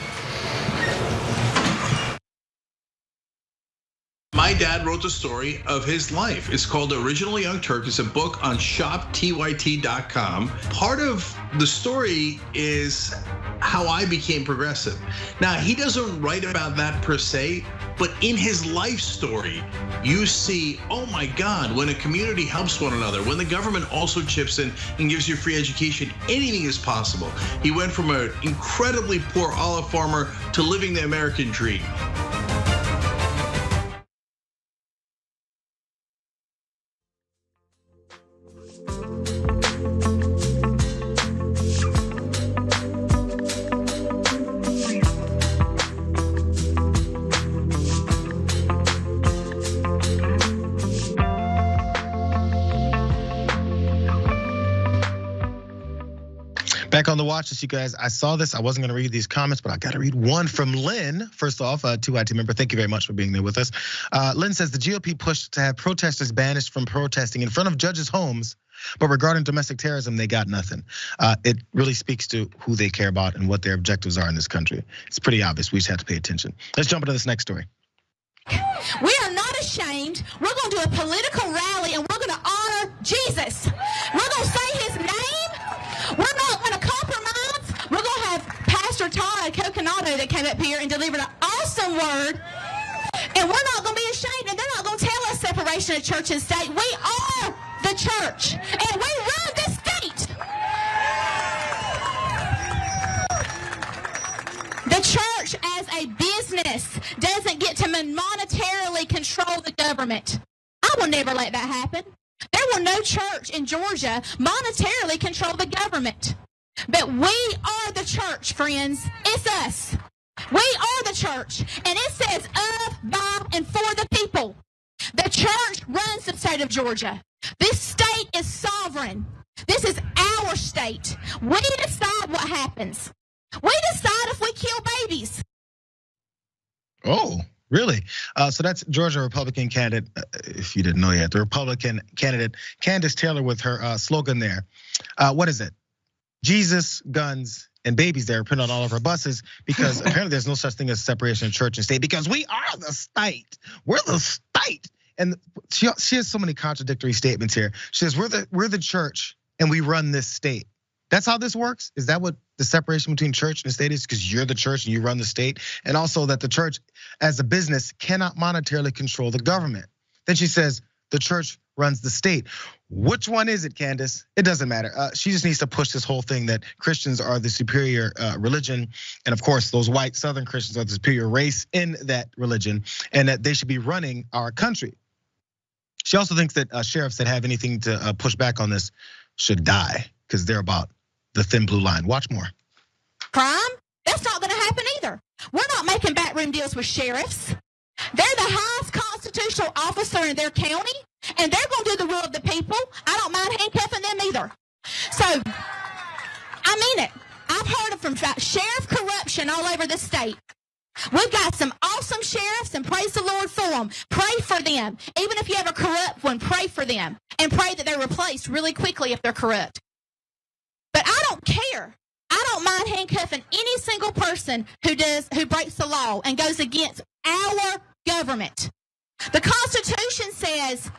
My dad wrote the story of his life. It's called The Original Young Turk. It's a book on shoptyt.com. Part of the story is how I became progressive. Now, he doesn't write about that per se, but in his life story, you see, oh my God, when a community helps one another, when the government also chips in and gives you free education, anything is possible. He went from an incredibly poor olive farmer to living the American dream. Back on the watch list, you guys. I saw this. I wasn't going to read these comments, but I got to read one from Lynn. First off, 2IT member, thank you very much for being there with us. Lynn says the GOP pushed to have protesters banished from protesting in front of judges' homes, but regarding domestic terrorism, they got nothing. It really speaks to who they care about and what their objectives are in this country. It's pretty obvious. We just have to pay attention. Let's jump into this next story. We are not ashamed. We're going to do a political rally and we're going to honor Jesus. We're going to say his name. We're not going to compromise. We're going to have Pastor Todd Coconato that came up here and delivered an awesome word. And we're not going to be ashamed. And they're not going to tell us separation of church and state. We are the church. And we run the state. The church as a business doesn't get to monetarily control the government. I will never let that happen. There will no church in Georgia monetarily control the government. But we are the church, friends. It's us. We are the church. And it says of, by, and for the people. The church runs the state of Georgia. This state is sovereign. This is our state. We decide what happens. We decide if we kill babies. Oh, really? So that's Georgia Republican candidate, if you didn't know yet, the Republican candidate, Kandiss Taylor, with her slogan there. What is it? Jesus, guns, and babies there printed on all of her buses, because apparently there's no such thing as separation of church and state, because we are the state. We're the state. And she has so many contradictory statements here. She says, we're the church and we run this state. That's how this works? Is that what the separation between church and state is? Because you're the church and you run the state? And also that the church as a business cannot monetarily control the government. Then she says the church runs the state. Which one is it, Kandiss? It doesn't matter. She just needs to push this whole thing that Christians are the superior religion. And of course, those white Southern Christians are the superior race in that religion, and that they should be running our country. She also thinks that sheriffs that have anything to push back on this should die, because they're about the thin blue line. Watch more. Crime? That's not going to happen either. We're not making backroom deals with sheriffs. They're the highest constitutional officer in their county, and they're going to do the will of the people. I don't mind handcuffing them either. So, I mean it. I've heard of from sheriff corruption all over the state. We've got some awesome sheriffs, and praise the Lord for them. Pray for them. Even if you have a corrupt one, pray for them. And pray that they're replaced really quickly if they're corrupt. But I don't care. I don't mind handcuffing any single person who breaks the law and goes against our government. The Constitution says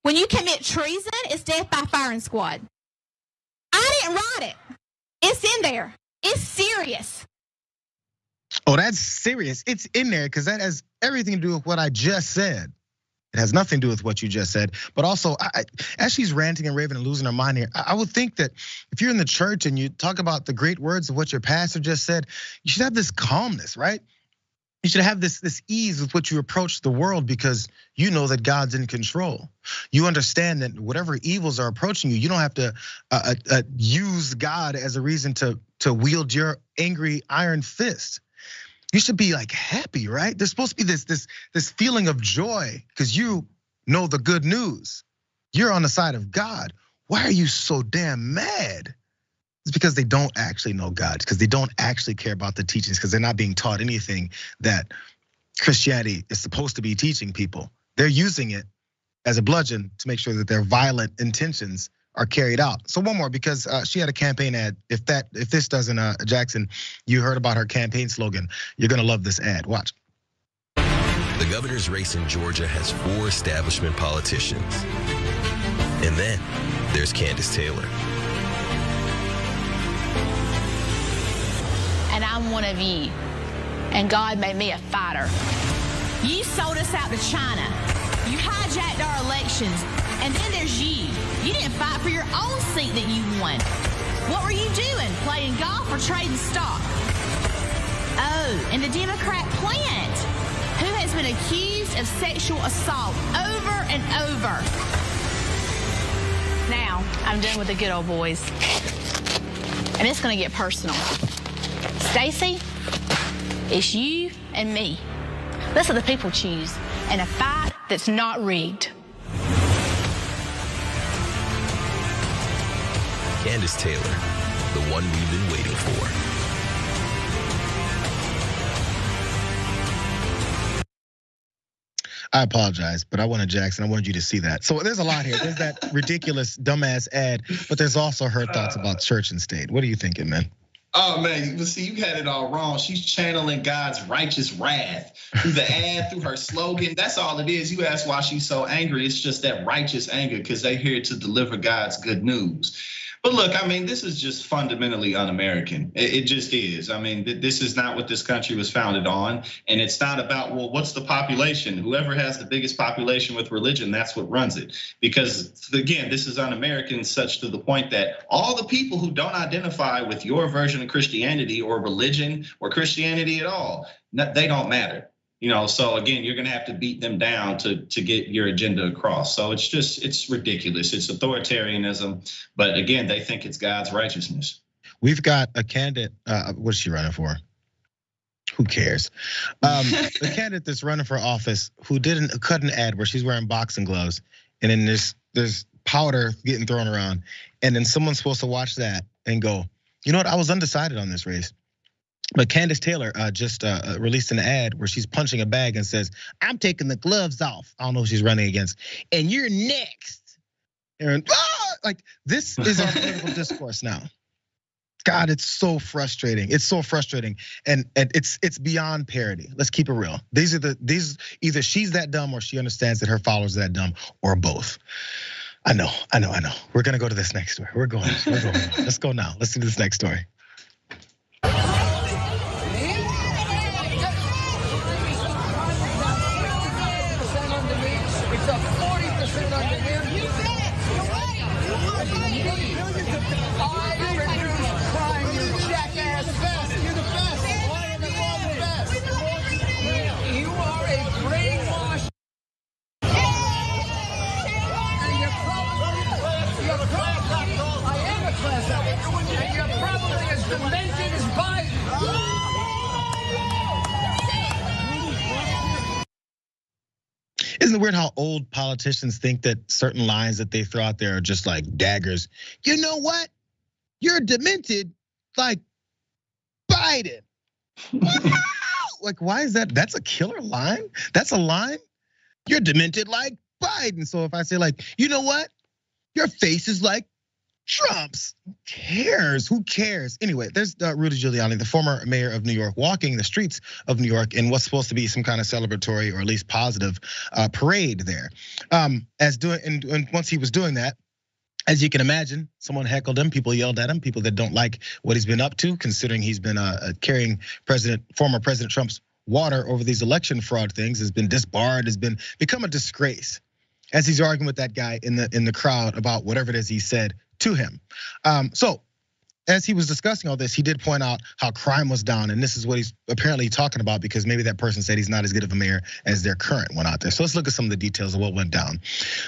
when you commit treason, it's death by firing squad. I didn't write it. It's in there. It's serious. Oh, that's serious. It's in there because that has everything to do with what I just said. It has nothing to do with what you just said. But also, as she's ranting and raving and losing her mind here, I would think that if you're in the church and you talk about the great words of what your pastor just said, you should have this calmness, right? You should have this ease with which you approach the world because you know that God's in control. You understand that whatever evils are approaching you, you don't have to use God as a reason to wield your angry iron fist. You should be like happy, right? There's supposed to be this feeling of joy because you know the good news. You're on the side of God. Why are you so damn mad? It's because they don't actually know God, because they don't actually care about the teachings, because they're not being taught anything that Christianity is supposed to be teaching people. They're using it as a bludgeon to make sure that their violent intentions are carried out. So one more, because she had a campaign ad. If this doesn't, Jackson, you heard about her campaign slogan. You're gonna love this ad. Watch. The governor's race in Georgia has 4 establishment politicians. And then there's Kandiss Taylor. And I'm one of you. And God made me a fighter. You sold us out to China. You hijacked our elections. And then there's you. You didn't fight for your own seat that you won. What were you doing? Playing golf or trading stock? Oh, and the Democrat plant, who has been accused of sexual assault over and over. Now, I'm done with the good old boys. And it's gonna get personal. Stacey, it's you and me. Let's let the people choose in a fight that's not rigged. Kandiss Taylor, the one we've been waiting for. I apologize, but I wanted Jackson, I wanted you to see that. So there's a lot here. There's that ridiculous, dumbass ad, but there's also her thoughts about church and state. What are you thinking, man? Oh man, see, you had it all wrong. She's channeling God's righteous wrath through the ad, through her slogan. That's all it is. You ask why she's so angry. It's just that righteous anger because they're here to deliver God's good news. But look, I mean, this is just fundamentally un-American. It just is. I mean, this is not what this country was founded on. And it's not about, well, what's the population? Whoever has the biggest population with religion, that's what runs it. Because again, this is un-American such to the point that all the people who don't identify with your version of Christianity or religion or Christianity at all, they don't matter. You know, so again, you're gonna have to beat them down to get your agenda across. So it's ridiculous. It's authoritarianism, but again, they think it's God's righteousness. We've got a candidate, what's she running for? Who cares? The candidate that's running for office who cut an ad where she's wearing boxing gloves, and then there's powder getting thrown around, and then someone's supposed to watch that and go, you know what, I was undecided on this race. But Kandiss Taylor just released an ad where she's punching a bag and says, I'm taking the gloves off. I don't know who she's running against. And you're next. And like, this is our political discourse now. God, it's so frustrating. It's so frustrating. And it's beyond parody. Let's keep it real. These either she's that dumb or she understands that her followers are that dumb, or both. I know. We're gonna go to this next story. We're going. Let's go now. Let's do this next story. It's up 40% under him. You bet. You're right. I reduce crime, you jackass. You're the best. Why are the all the best? You are a brainwashed. And you're probably, I am a class act. And you're probably as demented as Biden. Isn't it weird how old politicians think that certain lines that they throw out there are just like daggers? You know what? You're demented like Biden. Like, why is that? That's a killer line. That's a line. You're demented like Biden. So if I say like, you know what? Your face is like Trump's. Who cares? Who cares? Anyway, there's Rudy Giuliani, the former mayor of New York, walking the streets of New York in what's supposed to be some kind of celebratory or at least positive parade there. And once he was doing that, As you can imagine, someone heckled him, people yelled at him, people that don't like what he's been up to, considering he's been carrying former President Trump's water over these election fraud things, has been disbarred, has become a disgrace. As he's arguing with that guy in the crowd about whatever it is he said to him. So as he was discussing all this, he did point out how crime was down, and this is what he's apparently talking about because maybe that person said he's not as good of a mayor as their current one out there. So let's look at some of the details of what went down.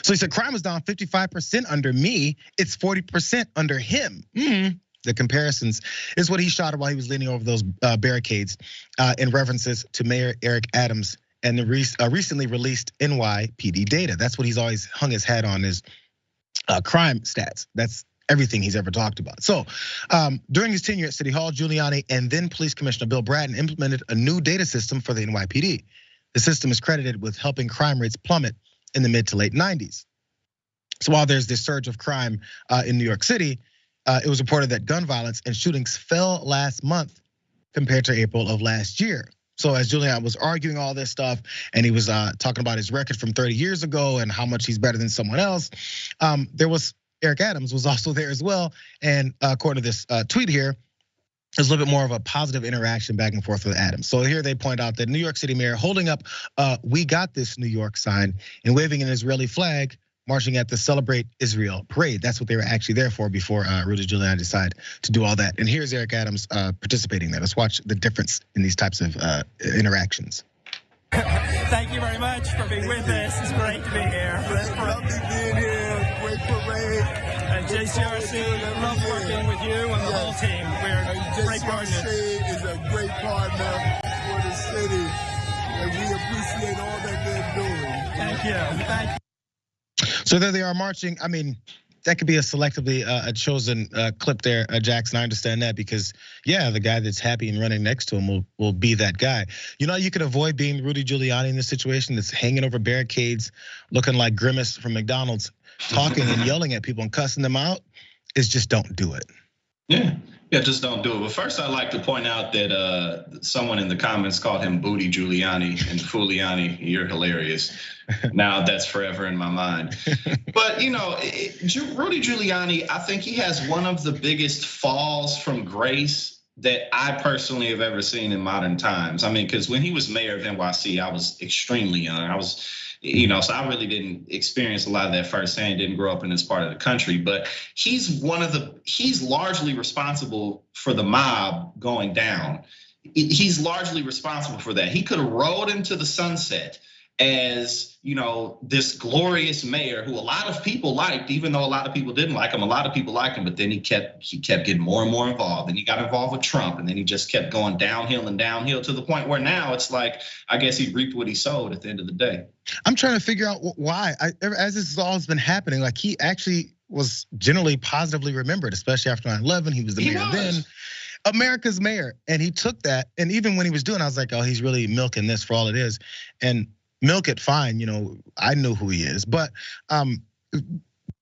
So he said crime was down 55% under me, it's 40% under him. The comparisons is what he shouted while he was leaning over those barricades in references to Mayor Eric Adams and the recently released NYPD data. That's what he's always hung his hat on, is crime stats. That's everything he's ever talked about. So during his tenure at City Hall, Giuliani and then Police Commissioner Bill Bratton implemented a new data system for the NYPD. The system is credited with helping crime rates plummet in the mid to late 90s. So while there's this surge of crime in New York City, it was reported that gun violence and shootings fell last month compared to April of last year. So as Giuliani was arguing all this stuff, and he was talking about his record from 30 years ago and how much he's better than someone else, there was Eric Adams was also there as well. And according to this tweet here, there's a little bit more of a positive interaction back and forth with Adams. So here they point out that New York City mayor holding up "We Got This New York" sign and waving an Israeli flag, marching at the Celebrate Israel parade. That's what they were actually there for before Rudy Giuliani decided to do all that. And here's Eric Adams participating there. Let's watch the difference in these types of interactions. Thank you very much for being with us. It's great to be here. Lovely being here. Great parade. JCRC, love working with you and the whole team. We're great partners. JCRC is a great partner for the city, and we appreciate all that they're doing. Thank you. Thank you. So there they are marching. I mean, that could be a selectively chosen clip there, Jackson. I understand that because, yeah, the guy that's happy and running next to him will be that guy. You know, you could avoid being Rudy Giuliani in this situation that's hanging over barricades, looking like Grimace from McDonald's, talking and yelling at people and cussing them out, is just don't do it. Yeah, just don't do it. But first, I'd like to point out that someone in the comments called him Booty Giuliani and Fuliani. You're hilarious. Now that's forever in my mind. But you know, Rudy Giuliani, I think he has one of the biggest falls from grace that I personally have ever seen in modern times. I mean, because when he was mayor of NYC, I was extremely young. I was, so I really didn't experience a lot of that firsthand, didn't grow up in this part of the country, but he's largely responsible for the mob going down. He's largely responsible for that. He could have rolled into the sunset as, this glorious mayor who a lot of people liked, even though a lot of people didn't like him. A lot of people liked him, but then he kept getting more and more involved. And he got involved with Trump, and then he just kept going downhill and downhill to the point where now it's like, I guess he reaped what he sowed at the end of the day. I'm trying to figure out why, as this has all been happening, like he actually was generally positively remembered, especially after 9/11. He was the mayor then. America's mayor, and he took that. And even when he was doing, I was like, oh, he's really milking this for all it is. And milk it fine, I know who he is. But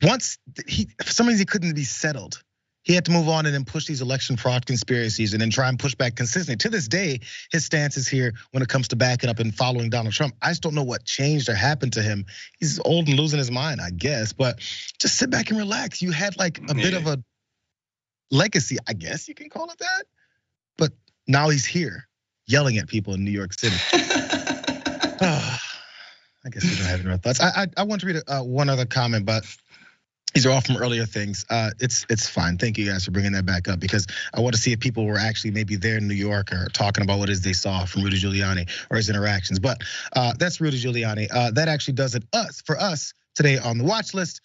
once for some reason he couldn't be settled. He had to move on and then push these election fraud conspiracies and then try and push back consistently. To this day, his stance is here when it comes to backing up and following Donald Trump. I just don't know what changed or happened to him. He's old and losing his mind, I guess. But just sit back and relax. You had like a bit of a legacy, I guess you can call it that. But now he's here yelling at people in New York City. I guess we don't have any more thoughts. I want to read one other comment, but these are all from earlier things. It's fine. Thank you guys for bringing that back up because I want to see if people were actually maybe there in New York or talking about what it is they saw from Rudy Giuliani or his interactions. But that's Rudy Giuliani. That actually does it for us today on the watch list.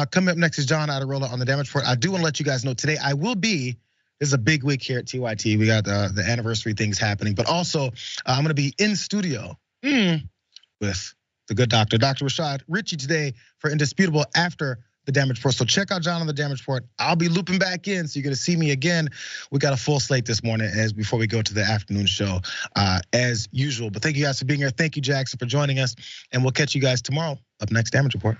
Coming up next is John Adirola on the Damage Report. I do want to let you guys know today I will be. This is a big week here at TYT. We got the anniversary things happening, but also I'm going to be in studio with the good Dr. Rashad Ritchie today for Indisputable after the Damage Report. So check out John on the Damage Report. I'll be looping back in, so you're gonna see me again. We got a full slate this morning before we go to the afternoon show as usual. But thank you guys for being here. Thank you, Jackson, for joining us, and we'll catch you guys tomorrow. Up next, Damage Report.